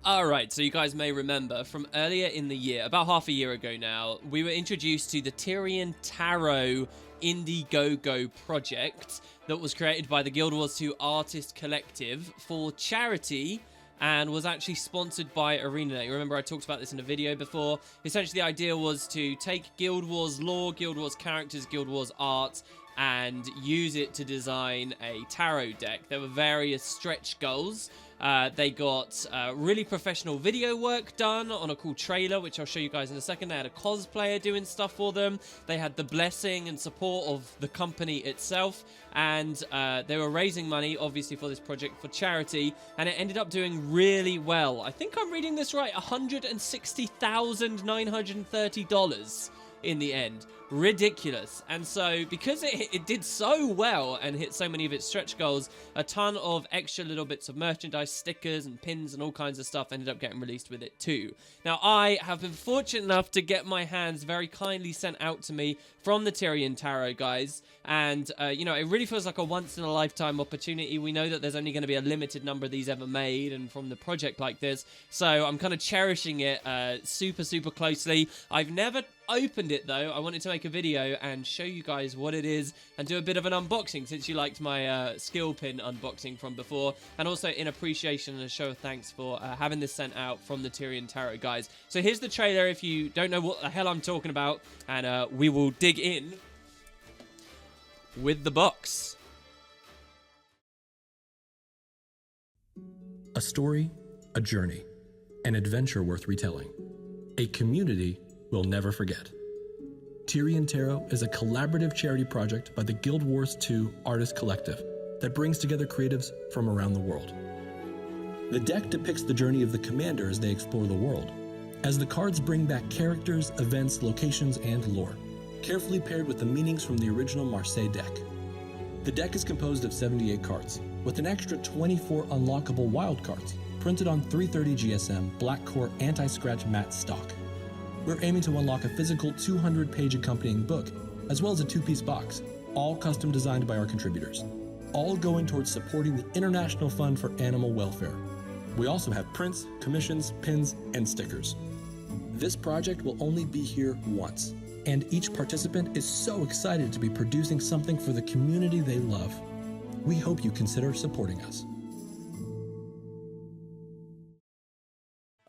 Alright, so you guys may remember from earlier in the year, about half a year ago now, we were introduced to the Tyrian Tarot Indiegogo project that was created by the Guild Wars 2 Artist Collective for charity and was actually sponsored by ArenaNet. You remember I talked about this in a video before. Essentially the idea was to take Guild Wars lore, Guild Wars characters, Guild Wars art, and use it to design a tarot deck. There were various stretch goals. They got really professional video work done on a cool trailer, which I'll show you guys in a second. They had a cosplayer doing stuff for them. They had the blessing and support of the company itself. And they were raising money, obviously, for this project for charity. And it ended up doing really well. I think I'm reading this right. $160,930 in the end. Ridiculous. And so because it did so well and hit so many of its stretch goals, a ton of extra little bits of merchandise, stickers and pins and all kinds of stuff ended up getting released with it too. Now I have been fortunate enough to get my hands very kindly sent out to me from the Tyrian Tarot guys, and you know, it really feels like a once-in-a-lifetime opportunity. We know that there's only going to be a limited number of these ever made, and from the project like this, so I'm kind of cherishing it super closely. I've never opened it though. I wanted to make a video and show you guys what it is and do a bit of an unboxing, since you liked my skill pin unboxing from before, and also in appreciation and a show of thanks for having this sent out from the Tyrian Tarot guys. So here's the trailer if you don't know what the hell I'm talking about, and we will dig in with the box. A story, a journey, an adventure worth retelling, a community we'll never forget. Tyrian Tarot is a collaborative charity project by the Guild Wars 2 Artist Collective that brings together creatives from around the world. The deck depicts the journey of the commander as they explore the world, as the cards bring back characters, events, locations, and lore, carefully paired with the meanings from the original Marseille deck. The deck is composed of 78 cards, with an extra 24 unlockable wild cards, printed on 330 GSM black core anti-scratch matte stock. We're aiming to unlock a physical 200-page accompanying book, as well as a two-piece box, all custom designed by our contributors, all going towards supporting the International Fund for Animal Welfare. We also have prints, commissions, pins, and stickers. This project will only be here once, and each participant is so excited to be producing something for the community they love. We hope you consider supporting us.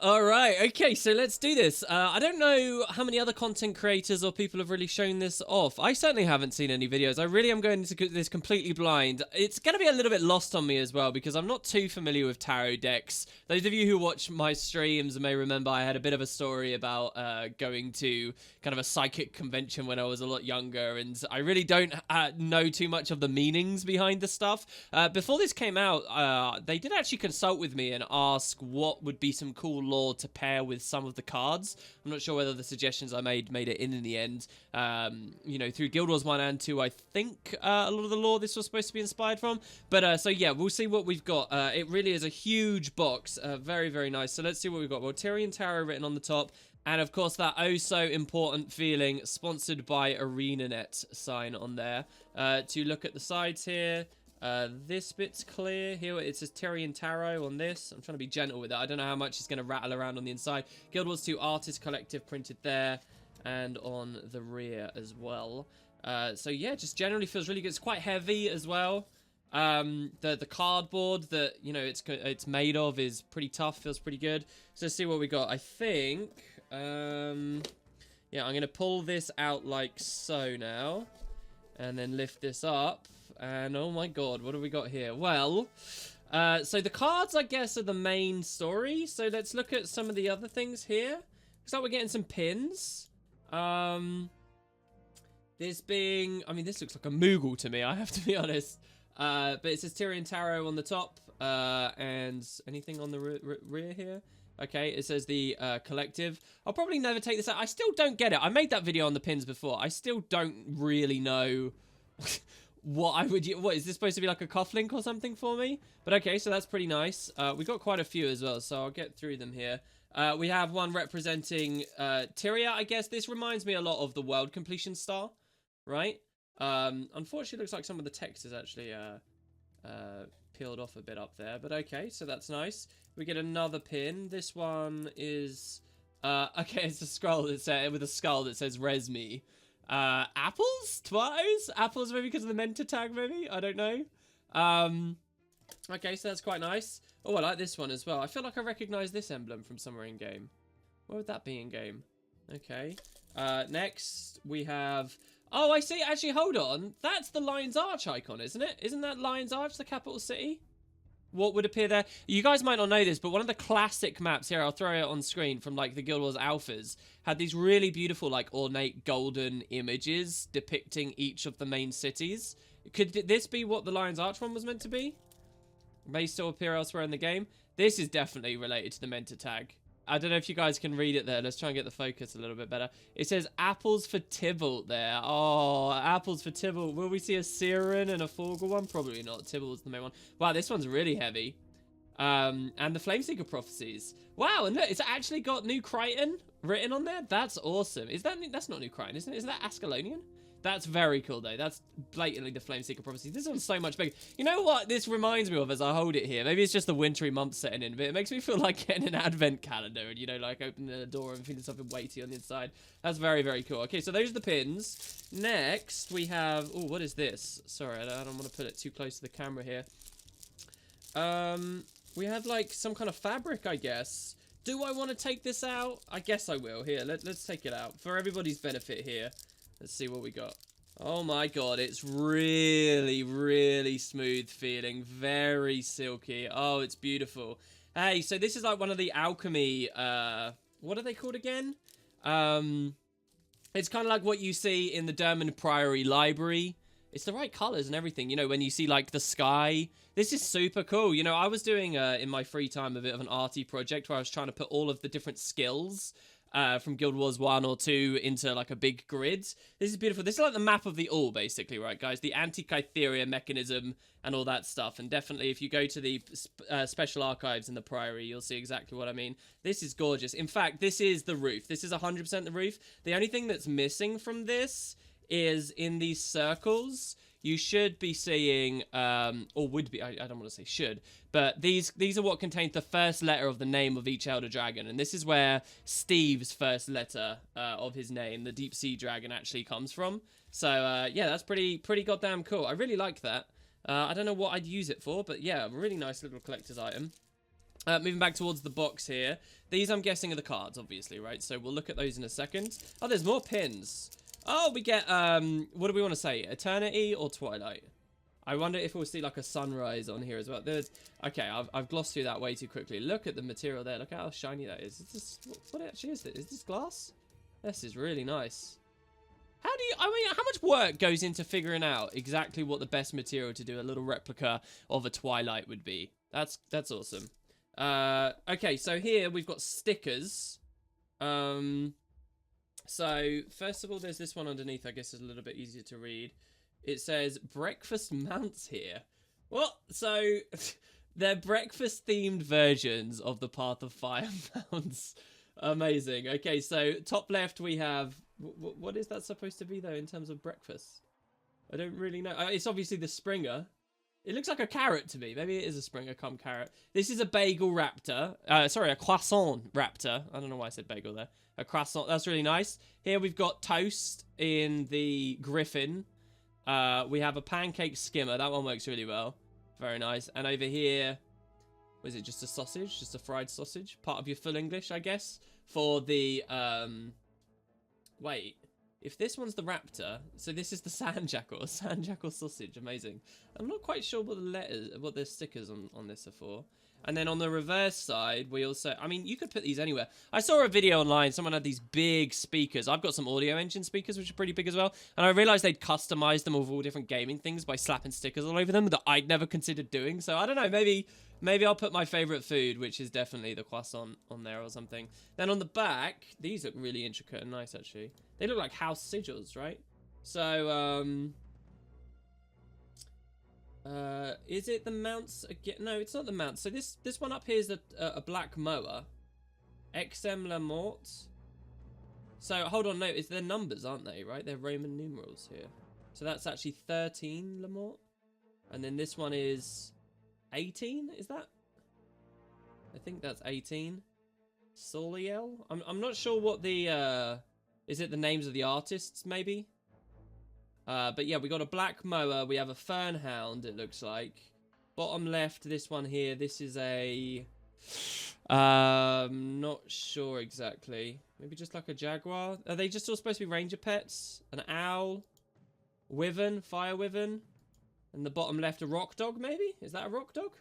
Alright, okay, so let's do this. I don't know how many other content creators or people have really shown this off. I certainly haven't seen any videos. I really am going into this completely blind. It's going to be a little bit lost on me as well, because I'm not too familiar with tarot decks. Those of you who watch my streams may remember I had a bit of a story about going to kind of a psychic convention when I was a lot younger, and I really don't know too much of the meanings behind the stuff. Before this came out, they did actually consult with me and ask what would be some cool lore to pair with some of the cards. I'm not sure whether the suggestions I made it in the end. You know, through Guild Wars 1 and 2, I think a lot of the lore this was supposed to be inspired from. But so yeah, we'll see what we've got. It really is a huge box, very nice. So let's see what we've got. Well, Tyrian Tarot written on the top, and of course that oh so important feeling sponsored by ArenaNet sign on there. To look at the sides here, this bit's clear. Here it says Tyrian Tarot on this. I'm trying to be gentle with it. I don't know how much it's going to rattle around on the inside. Guild Wars 2 Artist Collective printed there and on the rear as well. So yeah, just generally feels really good. It's quite heavy as well. The cardboard that, you know, it's made of is pretty tough. Feels pretty good. So let's see what we got. I think yeah, I'm going to pull this out like so now and then lift this up. And oh my god, what have we got here? Well, so the cards, I guess, are the main story. So let's look at some of the other things here. Looks like we're getting some pins. This being, I mean, this looks like a Moogle to me, I have to be honest. But it says Tyrian Tarot on the top. And anything on the rear here? Okay, it says the collective. I'll probably never take this out. I still don't get it. I made that video on the pins before. I still don't really know what is this supposed to be, like a cufflink or something for me? But okay, so that's pretty nice. We got quite a few as well, so I'll get through them here. We have one representing Tyria, I guess. This reminds me a lot of the world completion star, right? Unfortunately, it looks like some of the text is actually peeled off a bit up there, but okay, so that's nice. We get another pin. This one is okay, it's a scroll that says with a skull that says "Res me." Apples, tomatoes, apples, maybe because of the Menta tag, maybe, I don't know. Okay, so that's quite nice. Oh, I like this one as well. I feel like I recognize this emblem from somewhere in game. Where would that be in game? Okay. Next we have. Oh, I see. Actually, hold on. That's the Lion's Arch icon, isn't it? Isn't that Lion's Arch the capital city? What would appear there? You guys might not know this, but one of the classic maps here, I'll throw it on screen from like the Guild Wars alphas, had these really beautiful like ornate golden images depicting each of the main cities. Could this be what the Lion's Arch one was meant to be? May still appear elsewhere in the game. This is definitely related to the Menta tag. I don't know if you guys can read it there. Let's try and get the focus a little bit better. It says apples for Tybalt there. Oh, apples for Tybalt. Will we see a Siren and a Forgel one? Probably not. Tybalt's the main one. Wow, this one's really heavy. And the Flameseeker prophecies. Wow, and look, it's actually got New Crichton written on there. That's awesome. That's not New Crichton, isn't it? Is that Ascalonian? That's very cool, though. That's blatantly the Flameseeker prophecies. This one's so much bigger. You know what this reminds me of as I hold it here? Maybe it's just the wintry months setting in, but it makes me feel like getting an advent calendar and, you know, like opening a door and feeling something weighty on the inside. That's very, very cool. Okay, so those are the pins. Next, we have... Oh, what is this? Sorry, I don't want to put it too close to the camera here. We have, like, some kind of fabric, I guess. Do I want to take this out? I guess I will. Here, let's take it out. For everybody's benefit here. Let's see what we got. Oh my god, it's really, really smooth feeling. Very silky. Oh, it's beautiful. Hey, so this is like one of the alchemy, what are they called again? It's kind of like what you see in the Dermond Priory Library. It's the right colors and everything, you know, when you see like the sky. This is super cool. You know, I was doing in my free time a bit of an arty project where I was trying to put all of the different skills from Guild Wars 1 or 2 into like a big grid. This is beautiful. This is like the map of the all, basically, right, guys? The Antikytheria mechanism and all that stuff. And definitely, if you go to the special archives in the Priory, you'll see exactly what I mean. This is gorgeous. In fact, this is the roof. This is 100% the roof. The only thing that's missing from this is in these circles, you should be seeing, or would be, I don't want to say should, but these are what contains the first letter of the name of each Elder Dragon. And this is where Steve's first letter of his name, the Deep Sea Dragon, actually comes from. So, yeah, that's pretty goddamn cool. I really like that. I don't know what I'd use it for, but yeah, really nice little collector's item. Moving back towards the box here. These, I'm guessing, are the cards, obviously, right? So we'll look at those in a second. Oh, there's more pins. Oh, we get, what do we want to say? Eternity or Twilight? I wonder if we'll see, like, a sunrise on here as well. Okay, I've glossed through that way too quickly. Look at the material there. Look at how shiny that is. What actually is this? Is this glass? This is really nice. I mean, how much work goes into figuring out exactly what the best material to do a little replica of a Twilight would be? That's awesome. Okay, so here we've got stickers. So, first of all, there's this one underneath, I guess is a little bit easier to read. It says, breakfast mounts here. What? So, they're breakfast-themed versions of the Path of Fire mounts. Amazing. Okay, so, top left we have... What is that supposed to be, though, in terms of breakfast? I don't really know. It's obviously the Springer. It looks like a carrot to me. Maybe it is a Springer come carrot. This is a bagel raptor. Sorry, a croissant raptor. I don't know why I said bagel there. A croissant. That's really nice. Here we've got toast in the griffin. We have a pancake skimmer. That one works really well. Very nice. And over here, was it just a sausage? Just a fried sausage? Part of your full English, I guess. For the, wait. If this one's the raptor, so this is the sandjackal sausage. Amazing. I'm not quite sure what the stickers on this are for. And then on the reverse side, we also, I mean, you could put these anywhere. I saw a video online, someone had these big speakers. I've got some audio engine speakers, which are pretty big as well. And I realized they'd customized them with all different gaming things by slapping stickers all over them that I'd never considered doing. So I don't know, maybe I'll put my favorite food, which is definitely the croissant, on there or something. Then on the back, these look really intricate and nice, actually. They look like house sigils, right? So, is it the mounts again? No, it's not the mounts. So this one up here is a black mower. XM La Mort. So, hold on, no, it's their numbers, aren't they, right? They're Roman numerals here. So that's actually 13 La Mort. And then this one is 18, is that? I think that's 18. Soliel? I'm not sure what the, is it the names of the artists, maybe? But yeah, we got a black mower. We have a fern hound, it looks like. Bottom left, this one here. This is a... not sure exactly. Maybe just like a jaguar. Are they just all supposed to be ranger pets? An owl? Wyvern? Fire wyvern? And the bottom left, a rock dog, maybe? Is that a rock dog?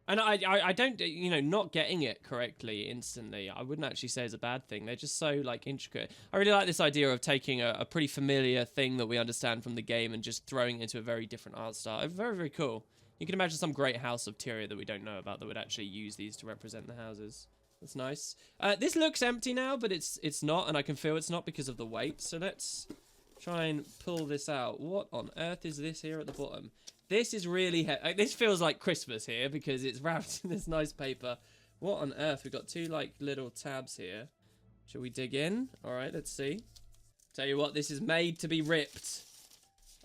And I don't, you know, not getting it correctly instantly, I wouldn't actually say is a bad thing. They're just so, like, intricate. I really like this idea of taking a pretty familiar thing that we understand from the game and just throwing it into a very different art style. Very, very cool. You can imagine some great house of Tyria that we don't know about that would actually use these to represent the houses. That's nice. This looks empty now, but it's not, and I can feel it's not because of the weight. So let's try and pull this out. What on earth is this here at the bottom? This is really this feels like Christmas here because it's wrapped in this nice paper. What on earth? We've got two like little tabs here. Shall we dig in? All right, let's see. Tell you what, this is made to be ripped.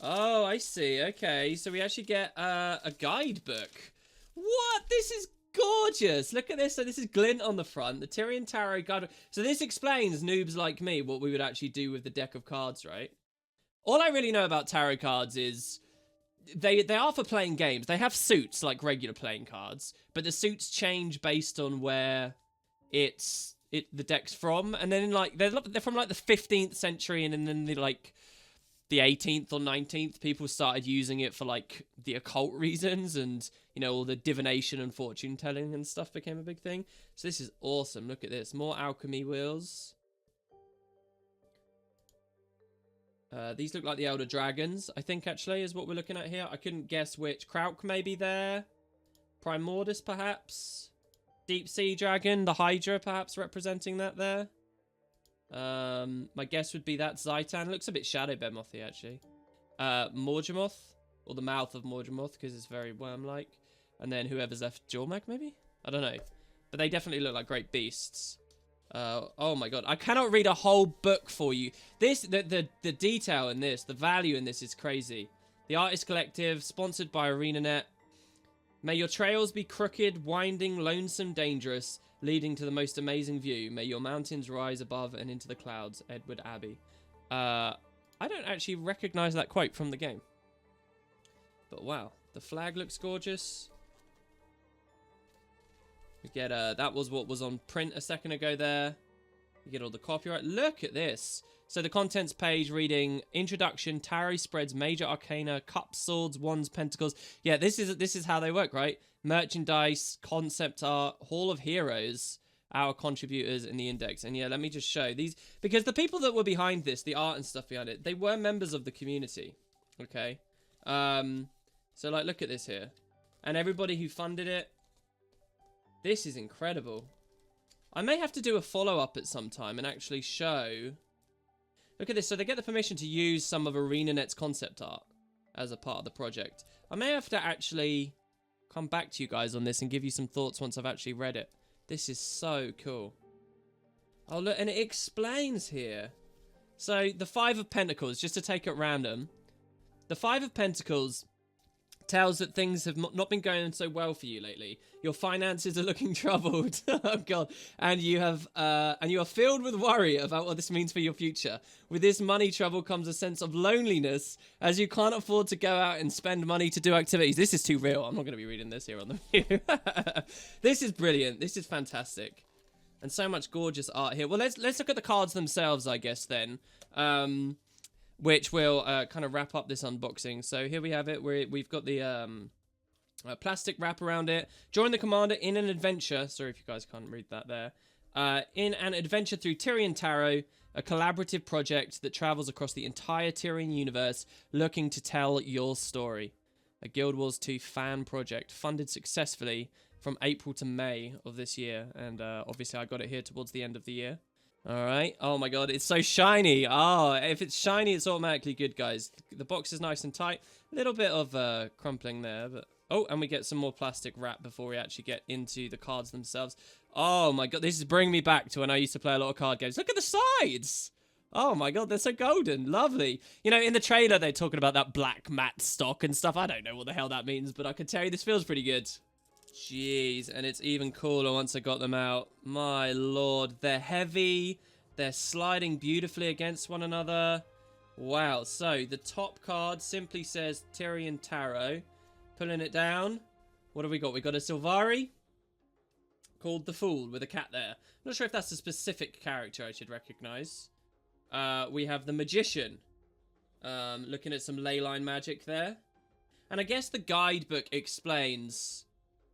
Oh, I see. Okay, so we actually get a guidebook. What? This is gorgeous. Look at this. So this is glint on the front. The Tyrian Tarot guidebook. So this explains noobs like me what we would actually do with the deck of cards, right? All I really know about tarot cards is they are for playing games. They have suits like regular playing cards, but the suits change based on where the deck's from. And then like they're from like the 15th century, and then the 18th or 19th, people started using it for like the occult reasons, and you know, all the divination and fortune telling and stuff became a big thing. So this is awesome. Look at this, more alchemy wheels. These look like the Elder Dragons, I think, actually, is what we're looking at here. I couldn't guess which. Krauk maybe there. Primordus, perhaps. Deep Sea Dragon, the Hydra, perhaps, representing that there. My guess would be that Zaitan. Looks a bit Shadow Behemoth-y, actually. Morgemoth, or the mouth of Morgemoth, because it's very worm-like. And then whoever's left, Jormag, maybe? I don't know. But they definitely look like great beasts. Oh my god, I cannot read a whole book for you. The detail in this, the value in this is crazy. The Artist Collective, sponsored by ArenaNet. May your trails be crooked, winding, lonesome, dangerous, leading to the most amazing view. May your mountains rise above and into the clouds. Edward Abbey. I don't actually recognize that quote from the game. But wow, the flag looks gorgeous. We get, that was what was on print a second ago there. You get all the copyright. Look at this. So the contents page reading, Introduction, Tarot Spreads, Major Arcana, Cups, Swords, Wands, Pentacles. Yeah, this is how they work, right? Merchandise, concept art, Hall of Heroes, our contributors in the index. And yeah, let me just show these, because the people that were behind this, the art and stuff behind it, they were members of the community, okay? So like, look at this here. And everybody who funded it, this is incredible. I may have to do a follow-up at some time and actually show... Look at this. So they get the permission to use some of ArenaNet's concept art as a part of the project. I may have to actually come back to you guys on this and give you some thoughts once I've actually read it. This is so cool. Oh, look, and it explains here. So the Five of Pentacles, just to take it random. The Five of Pentacles tells that things have not been going so well for you lately. Your finances are looking troubled. Oh god. And you are filled with worry about what this means for your future. With this money trouble comes a sense of loneliness, as you can't afford to go out and spend money to do activities. This is too real. I'm not going to be reading this here on the view. This is brilliant. This is fantastic. And so much gorgeous art here. Well, let's look at the cards themselves, I guess, then. Which will kind of wrap up this unboxing. So here we have it. We've got the plastic wrap around it. Join the commander in an adventure. Sorry if you guys can't read that there. In an adventure through Tyrian Tarot, a collaborative project that travels across the entire Tyrian universe, looking to tell your story. A Guild Wars 2 fan project, funded successfully from April to May of this year. And obviously I got it here towards the end of the year. All right. Oh my god, it's so shiny. Oh, if it's shiny, it's automatically good, guys. The box is nice and tight. A little bit of crumpling there, but... Oh, and we get some more plastic wrap before we actually get into the cards themselves. Oh my god, this is bringing me back to when I used to play a lot of card games. Look at the sides! Oh my god, they're so golden. Lovely. You know, in the trailer, they're talking about that black matte stock and stuff. I don't know what the hell that means, but I can tell you this feels pretty good. Jeez, and it's even cooler once I got them out. My lord, they're heavy. They're sliding beautifully against one another. Wow, so the top card simply says Tyrian Tarot. Pulling it down. What have we got? We got a Sylvari called the Fool with a cat there. I'm not sure if that's a specific character I should recognize. We have the Magician. Looking at some leyline magic there. And I guess the guidebook explains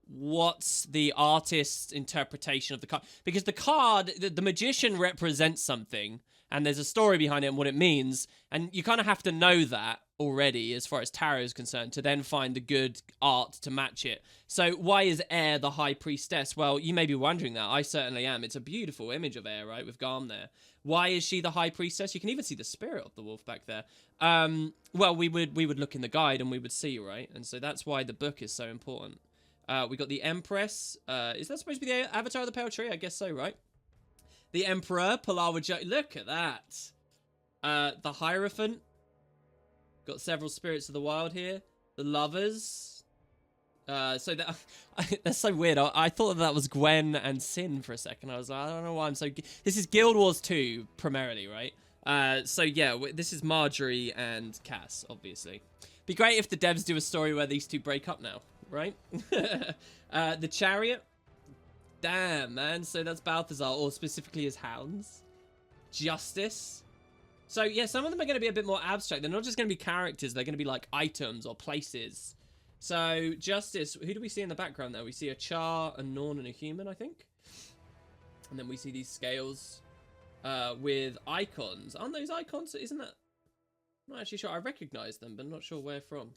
what's the artist's interpretation of the card. Because the card, the Magician represents something. And there's a story behind it and what it means. And you kind of have to know that already as far as tarot is concerned to then find the good art to match it. So why is Air the High Priestess? Well, you may be wondering that. I certainly am. It's a beautiful image of Air, right? With Garm there. Why is she the High Priestess? You can even see the spirit of the wolf back there. Well, we would look in the guide and we would see, right? And so that's why the book is so important. We got the Empress. Is that supposed to be the Avatar of the Pale Tree? I guess so, right? The Emperor, Palawa. Look at that. The Hierophant. Got several spirits of the wild here. The Lovers. So that that's so weird. I thought that was Gwen and Sin for a second. I was like, I don't know why I'm so... This is Guild Wars 2, primarily, right? So yeah, this is Marjorie and Cass, obviously. Be great if the devs do a story where these two break up now, right? The Chariot. Damn, man. So that's Balthazar, or specifically his hounds. Justice. So, yeah, some of them are going to be a bit more abstract. They're not just going to be characters. They're going to be, like, items or places. So, Justice. Who do we see in the background there? We see a Char, a Norn, and a human, I think. And then we see these scales with icons. Aren't those icons? Isn't that... I'm not actually sure. I recognize them, but I'm not sure where from.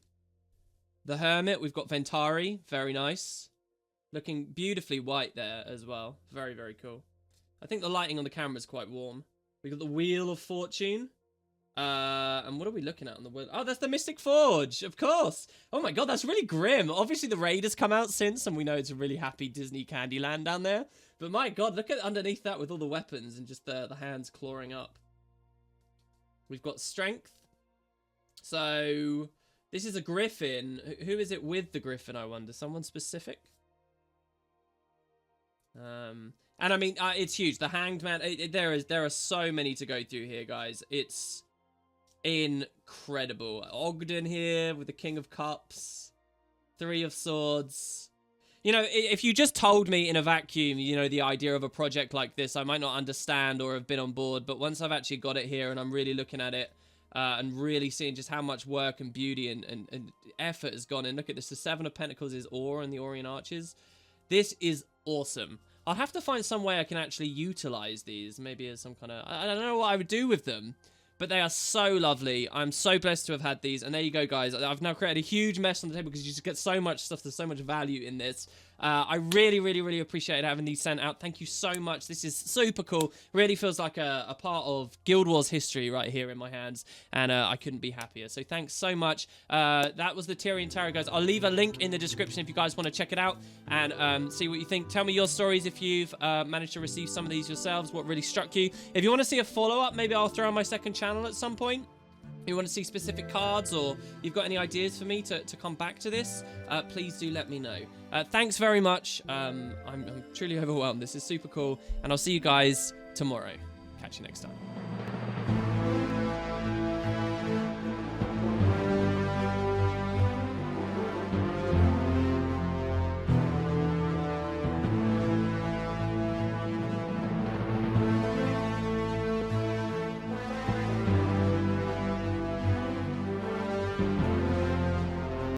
The Hermit. We've got Ventari. Very nice. Looking beautifully white there as well. Very, very cool. I think the lighting on the camera is quite warm. We got the Wheel of Fortune. And what are we looking at on the wheel? Oh, that's the Mystic Forge, of course. Oh my god, that's really grim. Obviously, the raid has come out since, and we know it's a really happy Disney Candyland down there. But my god, look at underneath that with all the weapons and just the hands clawing up. We've got Strength. So, this is a Griffin. Who is it with the Griffin, I wonder? Someone specific? And I mean, it's huge. The Hanged Man, there are so many to go through here, guys. It's incredible. Ogden here with the King of Cups, Three of Swords. You know, if you just told me in a vacuum, you know, the idea of a project like this, I might not understand or have been on board. But once I've actually got it here and I'm really looking at it and really seeing just how much work and beauty and effort has gone in. Look at this. The Seven of Pentacles is Ore and the Orient Arches. This is awesome. I'll have to find some way I can actually utilize these. Maybe as some kind of... I don't know what I would do with them. But they are so lovely. I'm so blessed to have had these. And there you go, guys. I've now created a huge mess on the table because you just get so much stuff. There's so much value in this. I really, really, really appreciate having these sent out. Thank you so much. This is super cool. Really feels like a part of Guild Wars history right here in my hands. And I couldn't be happier. So thanks so much. That was the Tyrian Tarot, guys. I'll leave a link in the description if you guys want to check it out and see what you think. Tell me your stories if you've managed to receive some of these yourselves. What really struck you. If you want to see a follow-up, maybe I'll throw on my second channel at some point. If you want to see specific cards or you've got any ideas for me to come back to this, please do let me know. Thanks very much. I'm truly overwhelmed. This is super cool. And I'll see you guys tomorrow. Catch you next time.